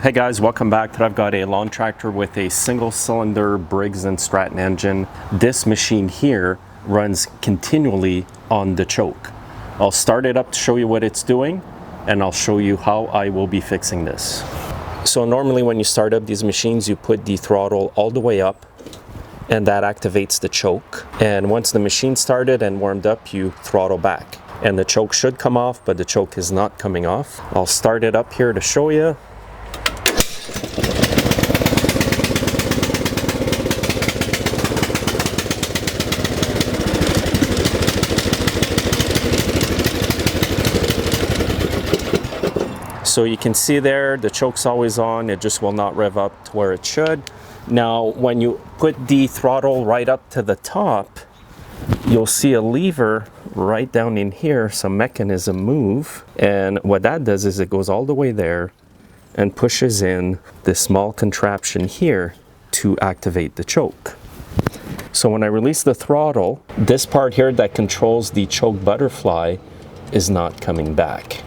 Hey guys, welcome back. I've got a lawn tractor with a single cylinder Briggs & Stratton engine. This machine here runs continually on the choke. I'll start it up to show you what it's doing, and I'll show you how I will be fixing this. So normally when you start up these machines, you put the throttle all the way up, and that activates the choke. And once the machine started and warmed up, you throttle back. And the choke should come off, but the choke is not coming off. I'll start it up here to show you. So you can see there, the choke's always on, it just will not rev up to where it should. Now, when you put the throttle right up to the top, you'll see a lever right down in here, some mechanism move. And what that does is it goes all the way there and pushes in this small contraption here to activate the choke. So when I release the throttle, this part here that controls the choke butterfly is not coming back.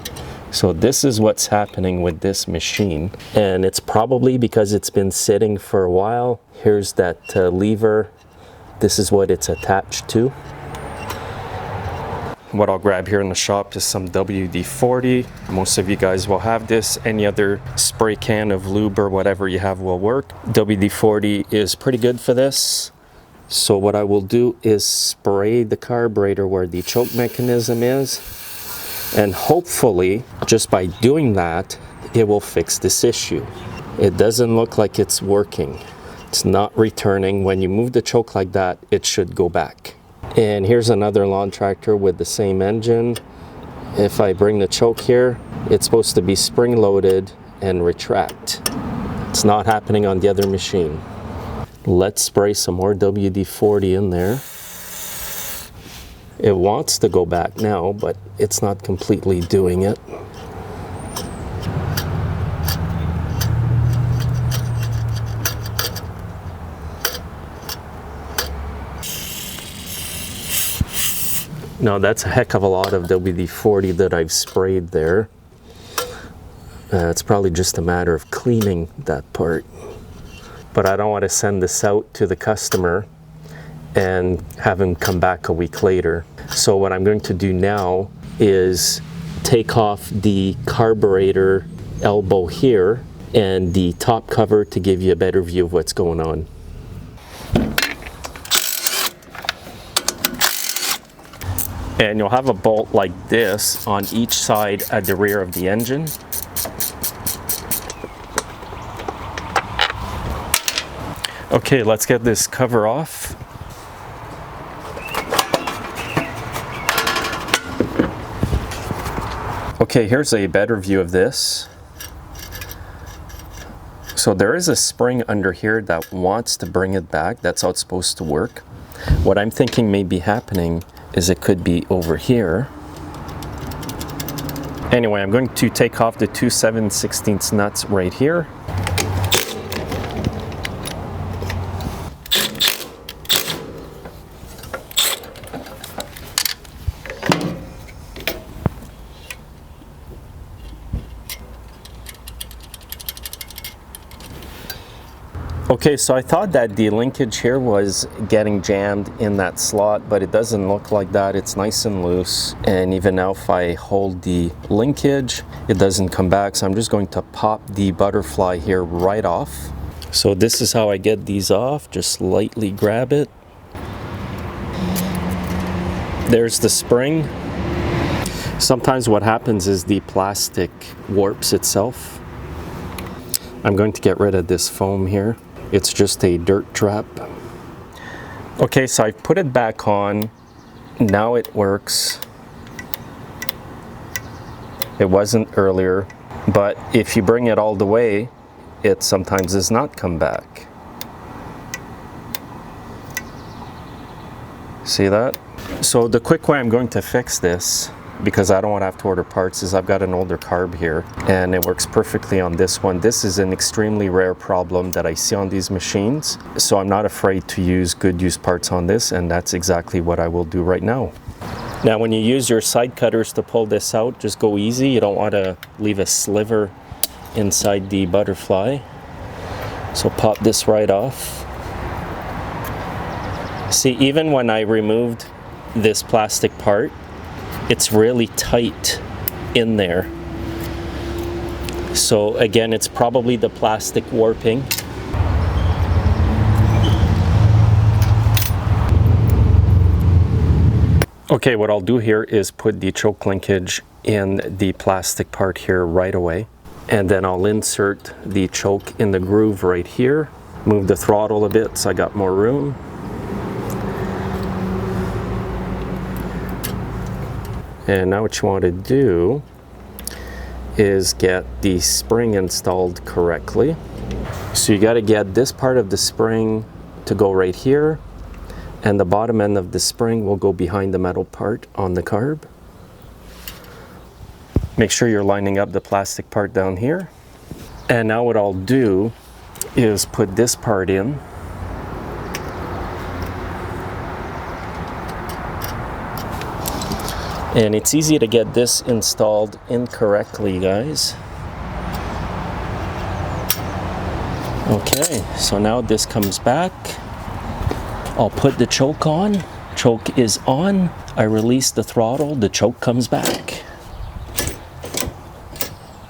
So this is what's happening with this machine, and it's probably because it's been sitting for a while. Here's that lever. This is what it's attached to. What I'll grab here in the shop is some WD-40. Most of you guys will have this. Any other spray can of lube or whatever you have will work. WD-40 is pretty good for this. So what I will do is spray the carburetor where the choke mechanism is. And hopefully, just by doing that, it will fix this issue. It doesn't look like it's working. It's not returning. When you move the choke like that, it should go back. And here's another lawn tractor with the same engine. If I bring the choke here, it's supposed to be spring-loaded and retract. It's not happening on the other machine. Let's spray some more WD-40 in there. It wants to go back now, but it's not completely doing it. Now that's a heck of a lot of WD-40 that I've sprayed there. It's probably just a matter of cleaning that part. But I don't want to send this out to the customer and have him come back a week later. So what I'm going to do now is take off the carburetor elbow here and the top cover to give you a better view of what's going on. And you'll have a bolt like this on each side at the rear of the engine. Okay, let's get this cover off. Okay, here's a better view of this. So there is a spring under here that wants to bring it back. That's how it's supposed to work. What I'm thinking may be happening is it could be over here. Anyway, I'm going to take off the 2 7/16 nuts right here. Okay, so I thought that the linkage here was getting jammed in that slot, but it doesn't look like that. It's nice and loose. And even now if I hold the linkage, it doesn't come back. So I'm just going to pop the butterfly here right off. So this is how I get these off. Just lightly grab it. There's the spring. Sometimes what happens is the plastic warps itself. I'm going to get rid of this foam here. It's just a dirt trap. Okay, so I've put it back on. Now it works. It wasn't earlier, but if you bring it all the way, it sometimes does not come back. See that? So the quick way I'm going to fix this, because I don't want to have to order parts, is I've got an older carb here and it works perfectly on this one. This is an extremely rare problem that I see on these machines, so I'm not afraid to use good use parts on this, and that's exactly what I will do right now. Now when you use your side cutters to pull this out, just go easy. You don't want to leave a sliver inside the butterfly. So pop this right off. See, even when I removed this plastic part, it's really tight in there. So again, it's probably the plastic warping. Okay, what I'll do here is put the choke linkage in the plastic part here right away. And then I'll insert the choke in the groove right here. Move the throttle a bit so I got more room. And now what you want to do is get the spring installed correctly. So you got to get this part of the spring to go right here, and the bottom end of the spring will go behind the metal part on the carb. Make sure you're lining up the plastic part down here. And now what I'll do is put this part in. And it's easy to get this installed incorrectly, guys. Okay, so now this comes back. I'll put the choke on. Choke is on. I release the throttle, the choke comes back.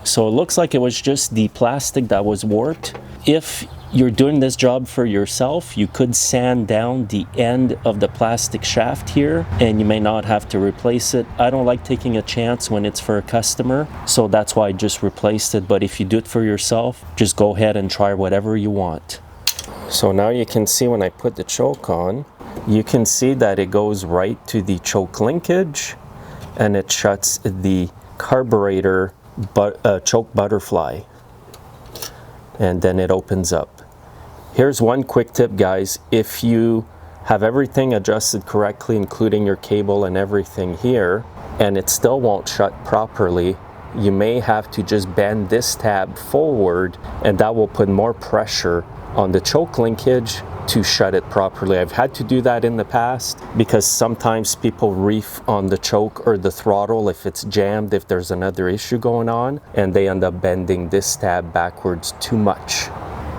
So it looks like it was just the plastic that was warped. If you're doing this job for yourself, you could sand down the end of the plastic shaft here, and you may not have to replace it. I don't like taking a chance when it's for a customer, so that's why I just replaced it. But if you do it for yourself, just go ahead and try whatever you want. So now you can see when I put the choke on, you can see that it goes right to the choke linkage, and it shuts the carburetor choke butterfly, and then it opens up. Here's one quick tip, guys. If you have everything adjusted correctly, including your cable and everything here, and it still won't shut properly, you may have to just bend this tab forward, and that will put more pressure on the choke linkage to shut it properly. I've had to do that in the past because sometimes people reef on the choke or the throttle if it's jammed, if there's another issue going on, and they end up bending this tab backwards too much.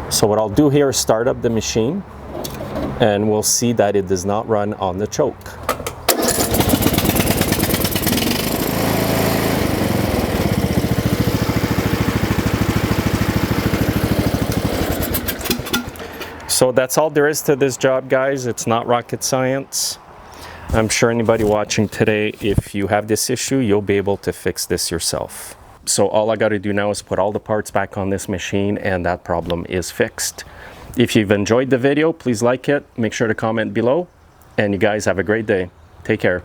So what I'll do here is start up the machine, and we'll see that it does not run on the choke. So that's all there is to this job, guys. It's not rocket science. I'm sure anybody watching today, if you have this issue, you'll be able to fix this yourself. So all I got to do now is put all the parts back on this machine, and that problem is fixed. If you've enjoyed the video, please like it, make sure to comment below, and you guys have a great day. Take care.